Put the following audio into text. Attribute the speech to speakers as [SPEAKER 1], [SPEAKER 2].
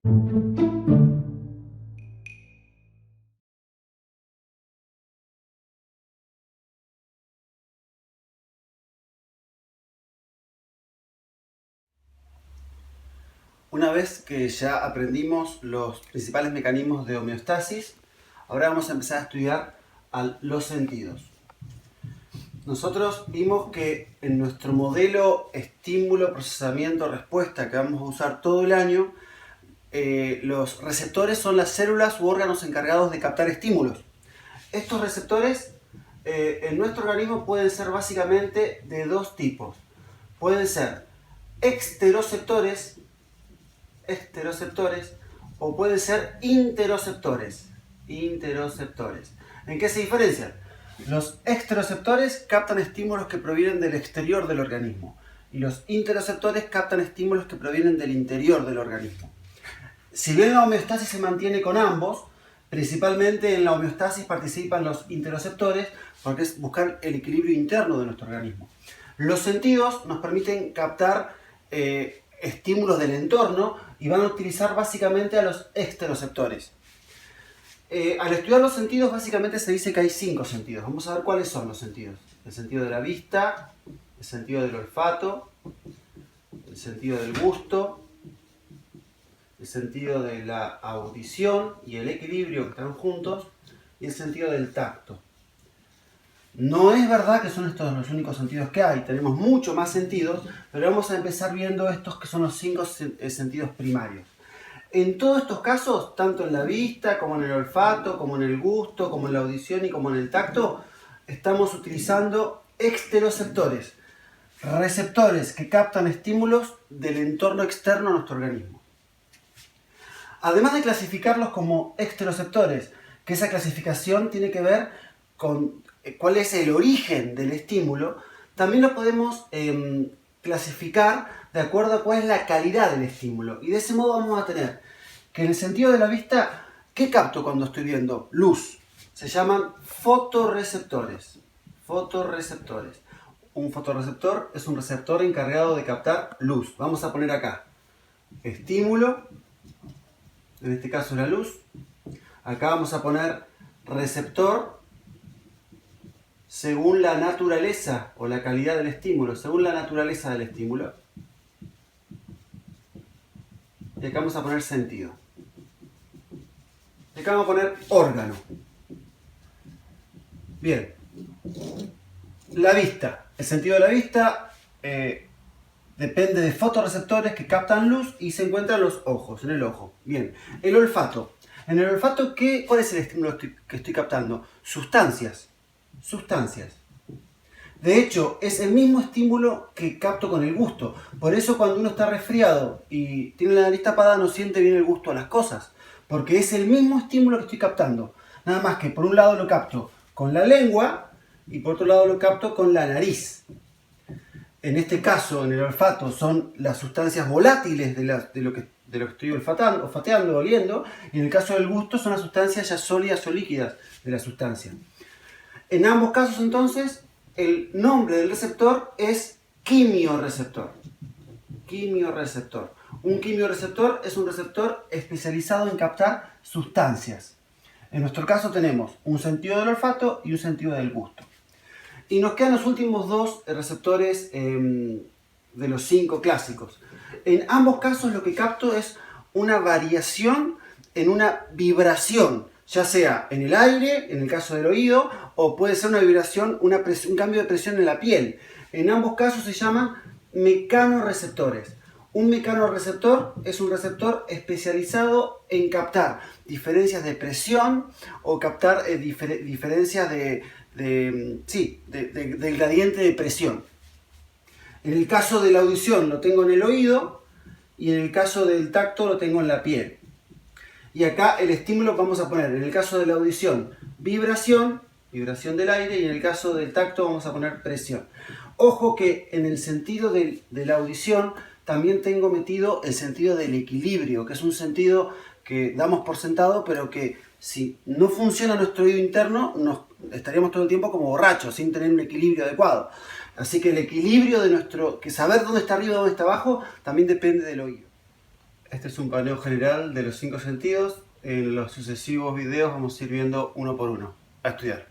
[SPEAKER 1] Una vez que ya aprendimos los principales mecanismos de homeostasis, ahora vamos a empezar a estudiar los sentidos. Nosotros vimos que en nuestro modelo estímulo, procesamiento, respuesta que vamos a usar todo el año, los receptores son las células u órganos encargados de captar estímulos. Estos receptores en nuestro organismo pueden ser básicamente de dos tipos. Pueden ser exteroceptores o pueden ser interoceptores. ¿En qué se diferencian? Los exteroceptores captan estímulos que provienen del exterior del organismo y los interoceptores captan estímulos que provienen del interior del organismo. Si bien la homeostasis se mantiene con ambos, principalmente en la homeostasis participan los interoceptores porque es buscar el equilibrio interno de nuestro organismo. Los sentidos nos permiten captar estímulos del entorno y van a utilizar básicamente a los exteroceptores. Al estudiar los sentidos básicamente se dice que hay 5 sentidos. Vamos a ver cuáles son los sentidos. El sentido de la vista, el sentido del olfato, el sentido del gusto, el sentido de la audición y el equilibrio que están juntos, y el sentido del tacto. No es verdad que son estos los únicos sentidos que hay, tenemos mucho más sentidos, pero vamos a empezar viendo estos que son los 5 sentidos primarios. En todos estos casos, tanto en la vista, como en el olfato, como en el gusto, como en la audición y como en el tacto, estamos utilizando exteroceptores, receptores que captan estímulos del entorno externo a nuestro organismo. Además de clasificarlos como exteroceptores, que esa clasificación tiene que ver con cuál es el origen del estímulo, también lo podemos clasificar de acuerdo a cuál es la calidad del estímulo. Y de ese modo vamos a tener que en el sentido de la vista, ¿qué capto cuando estoy viendo? Luz. Se llaman fotorreceptores. Un fotorreceptor es un receptor encargado de captar luz. Vamos a poner acá estímulo, en este caso la luz. Acá vamos a poner receptor según la naturaleza o la calidad del estímulo, según la naturaleza del estímulo. Y acá vamos a poner sentido. Y acá vamos a poner órgano. Bien. La vista. El sentido de la vista depende de fotorreceptores que captan luz y se encuentran en los ojos, en el ojo. Bien. El olfato. En el olfato, ¿cuál es el estímulo que estoy captando? Sustancias. De hecho, es el mismo estímulo que capto con el gusto. Por eso cuando uno está resfriado y tiene la nariz tapada no siente bien el gusto a las cosas. Porque es el mismo estímulo que estoy captando. Nada más que por un lado lo capto con la lengua y por otro lado lo capto con la nariz. En este caso, en el olfato, son las sustancias volátiles de lo que estoy olfateando, oliendo. Y en el caso del gusto son las sustancias ya sólidas o líquidas de la sustancia. En ambos casos, entonces, el nombre del receptor es quimiorreceptor. Un quimiorreceptor es un receptor especializado en captar sustancias. En nuestro caso tenemos un sentido del olfato y un sentido del gusto. Y nos quedan los últimos 2 receptores de los 5 clásicos. En ambos casos lo que capto es una variación en una vibración, ya sea en el aire, en el caso del oído, o puede ser una vibración, un cambio de presión en la piel. En ambos casos se llaman mecanorreceptores. Un mecanorreceptor es un receptor especializado en captar diferencias de presión o captar diferencias del gradiente de presión. En el caso de la audición lo tengo en el oído y en el caso del tacto lo tengo en la piel. Y acá el estímulo vamos a poner, en el caso de la audición, vibración del aire, y en el caso del tacto vamos a poner presión. Ojo que en el sentido de la audición también tengo metido el sentido del equilibrio, que es un sentido que damos por sentado, pero que si no funciona nuestro oído interno, estaríamos todo el tiempo como borrachos, sin tener un equilibrio adecuado. Así que el equilibrio de que saber dónde está arriba y dónde está abajo, también depende del oído. Este es un paneo general de los 5 sentidos. En los sucesivos videos vamos a ir viendo uno por uno. A estudiar.